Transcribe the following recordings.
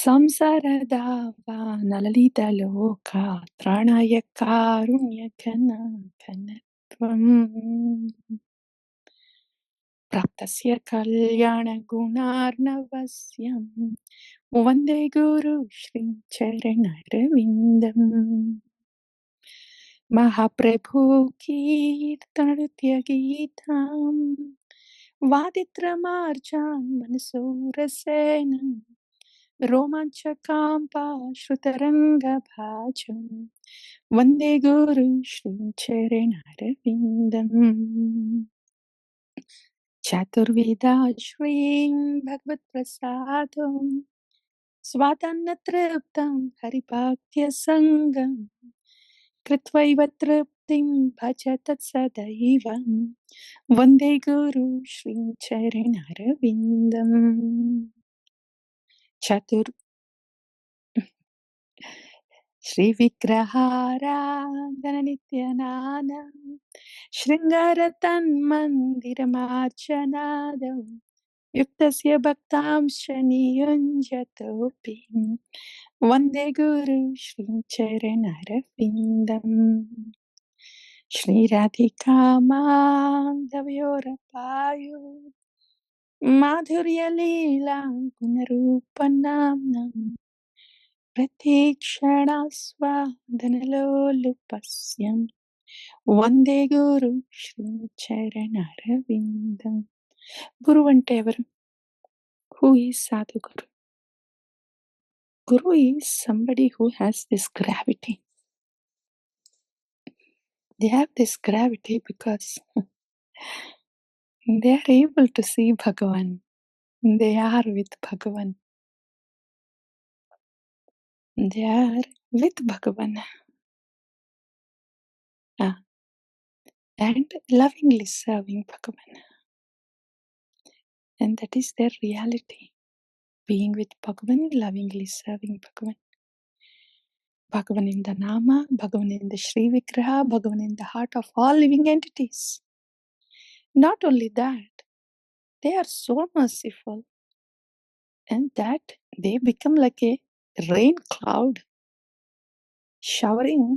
ಸಂಸಾರದಾವ ನಲಲಿತಲೋಕ ತ್ರಾಣಾಯ ಕಾರುಣ್ಯಘನ ಘನತ್ವಂ ಪ್ರಾಪ್ತಸ್ಯ ಕಲ್ಯಾಣಗುಣಾರ್ಣವಸ್ಯಂ ವಂದೇ ಗುರು ಶ್ರೀ ಚರಣರವಿಂದಂ ಮಹಾಪ್ರಭು ಕೀರ್ತನೃತ್ಯ ಗೀತಾಂ ವಾದಿತ್ರಮಾರ್ಜಾನ್ ಮನಸೋರಸೇನ ರೋಮಾಂಚಕಾಂಪಾಶ್ರುತರಂಗಭಾಜಂ ವಂದೇ ಗುರು ಶ್ರೀ ಚರಣರವಿಂದಂ ಚತುರ್ವೇದ ಶ್ರೀಂ ಭಗವತ್ಪ್ರಸಾದಂ ಸ್ವಾತನ್ನತೃಪ್ತಂ ಹರಿಭಕ್ತ್ಯ ಸಂಗಂ ಕೃತ್ವೈವ ತೃಪ್ತಿಂ ಭಜತ ಸದೈವಂ ವಂದೇ ಗುರು ಶ್ರೀ ಚರಣರವಿಂದಂ ಶ್ರೀ ವಿಗ್ರಹಾರಾಧನ ನಿತ್ಯನಾದ ಶೃಂಗಾರ ತನ್ಮಂದಿರಮಾರ್ಚನಾದಂ ಯುಕ್ತಸ್ಯ ಭಕ್ತಾಂಶ ನಿಯುಂಜತೋಪಿ ವಂದೇ ಗುರು ಶ್ರೀ ಚರಣರವಿಂದಂ ಶ್ರೀ ರಾಧಿಕಾ ಮಾಧವಯೋರಪಾಯೋ ಮಾಧುರ್ಯ ಲೀಲಾ ಗುಣರೂಪನಾಮ್ನಂ ಪ್ರತೀಕ್ಷಣಾಸ್ವಾದನಲೋಲುಪಸ್ಯಂ ವಂದೇ ಗುರು ಶ್ರೀ ಚರಣರವಿಂದಂ. ಗುರು అంటే ఎవరు? Who is Sadhu Guru? Guru is somebody who has this gravity. They have this gravity because they are able to see Bhagavan. They are with Bhagavan. They are with Bhagavan. And lovingly serving Bhagavan. And that is their reality. Being with Bhagavan, lovingly serving Bhagavan. Bhagavan in the Nama, Bhagavan in the Sri Vigraha, Bhagavan in the heart of all living entities. Not only that, they are so merciful and that they become like a rain cloud, showering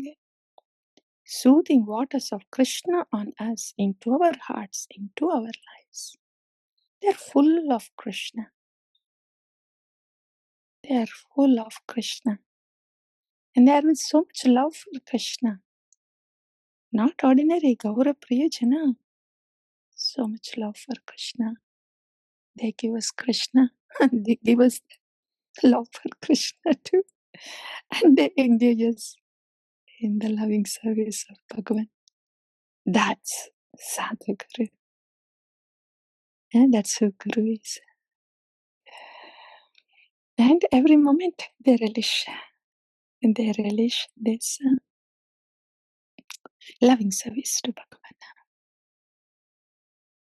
soothing waters of Krishna on us, into our hearts, into our lives. They are full of Krishna. They are full of Krishna. And they are with so much love for Krishna. Not ordinary Gaura Priyajana. So much love for Krishna. They give us Krishna and they give us love for Krishna too. And they engage us in the loving service of Bhagavan. That's Sadhu Guru. And that's who Guru is. And every moment they relish. And they relish this loving service to Bhagavan.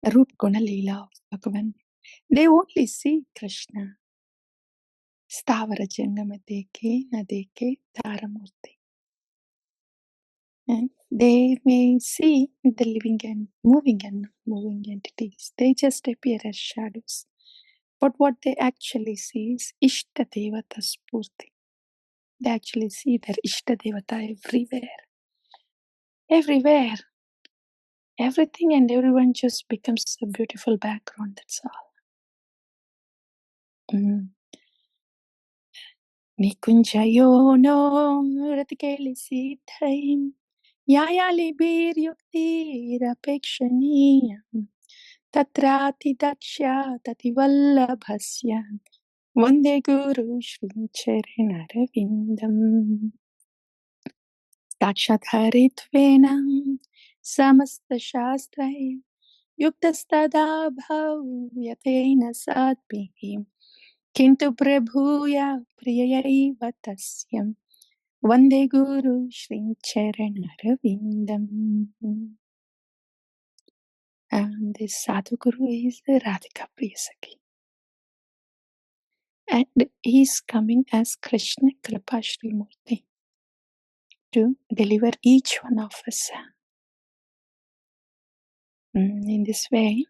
Roop Guna Leela of Bhagavan. They only see Krishna. Stavara Jangama Deke, Nadeke, Taramurti. And they may see the living and moving entities. They just appear as shadows. But what they actually see is Ishta Devata Spurti. They actually see their Ishta Devata everywhere. Everywhere. Everything and everyone just becomes a beautiful background, that's all. Nikunjayo no ratikeli sithaim yayali bir yukti rapekshaniyam tatrati daksha tativallabhasya vande guru shri charanarvindam. Dakshatharittvena samasta shastrai yuktastada bhavyatena sadbhihim Kintu prabhuya priyaiva tasyam vande guru shri charanarvindam. And this Sadhu Guru is the Radhika Priyasaki. And he is coming as Krishna Kripa Shri Murti to deliver each one of us. In this way,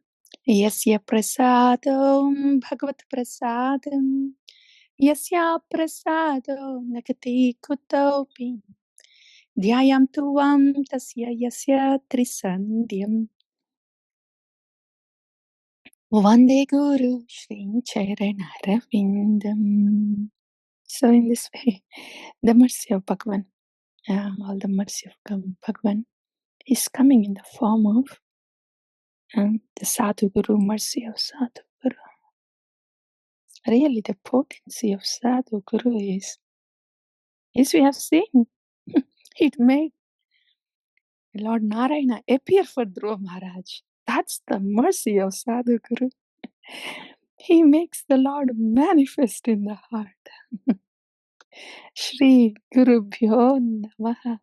Yasya prasadam bhagavat prasadam यस्या प्रसादो न गति कुतोऽपि ध्यायां तु वां तस्य यस्य त्रिसन्ध्यम् वन्दे गुरु श्रीचरणरविन्दम्. So in this way, the mercy of Bhagavan, all the mercy of Bhagavan is coming in the form of the Sadhu Guru, mercy of Sadhu Guru. Really, the potency of Sadhu Guru is, as we have seen, it made Lord Narayana appear for Dhruva Maharaj. That's the mercy of Sadhu Guru. He makes the Lord manifest in the heart. Shri Guru Bhyo Namaha.